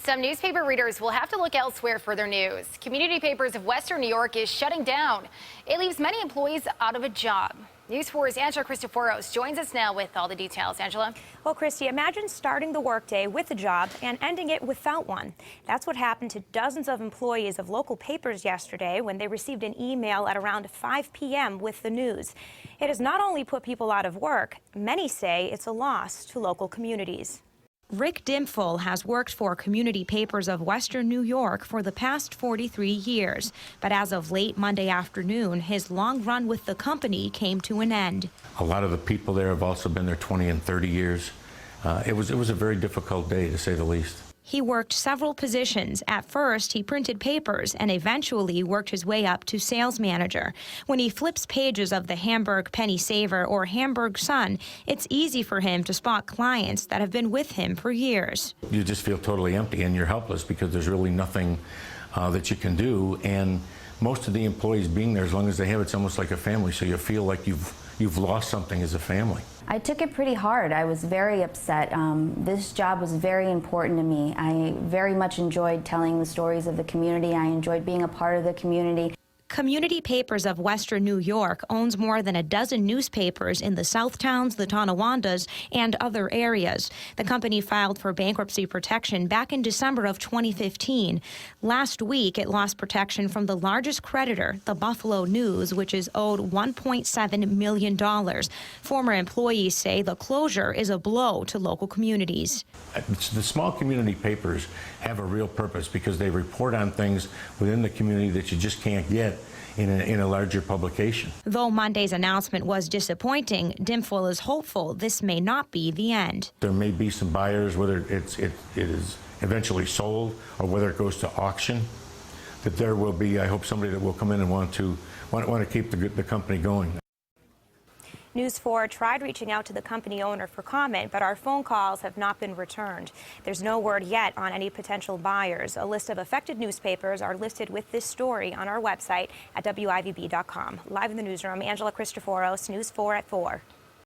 Some newspaper readers will have to look elsewhere for their news. Community Papers of Western New York is shutting down. It leaves many employees out of a job. News 4's Angela Cristoforos joins us now with all the details. Angela? Well, Christy, imagine starting the workday with a job and ending it without one. That's what happened to dozens of employees of local papers yesterday when they received an email at around 5 p.m. with the news. It has not only put people out of work, many say it's a loss to local communities. Rick Dimful has worked for Community Papers of Western New York for the past 43 years. But as of late Monday afternoon, his long run with the company came to an end. A lot of the people there have also been there 20 and 30 years. It was a very difficult day, to say the least. He worked several positions. At first, he printed papers and eventually worked his way up to sales manager. When he flips pages of the Hamburg Penny Saver or Hamburg Sun, it's easy for him to spot clients that have been with him for years. You just feel totally empty and you're helpless because there's really nothing that you can do. And most of the employees being there, as long as they have, it's almost like a family. So you feel like you've lost something as a family. I took it pretty hard. I was very upset. This job was very important to me. I very much enjoyed telling the stories of the community. I enjoyed being a part of the community. Community Papers of Western New York owns more than a dozen newspapers in the Southtowns, the Tonawandas, and other areas. The company filed for bankruptcy protection back in December of 2015. Last week, it lost protection from the largest creditor, the Buffalo News, which is owed $1.7 million. Former employees say the closure is a blow to local communities. The small community papers have a real purpose because they report on things within the community that you just can't get in a larger publication. Though Monday's announcement was disappointing, Dimful is hopeful this may not be the end. There may be some buyers, whether it is eventually sold or whether it goes to auction, that there will be, I hope, somebody that will come in and want to keep the company going. News 4 tried reaching out to the company owner for comment, but our phone calls have not been returned. There's no word yet on any potential buyers. A list of affected newspapers are listed with this story on our website at WIVB.com. Live in the newsroom, Angela Cristoforos, News 4 at 4.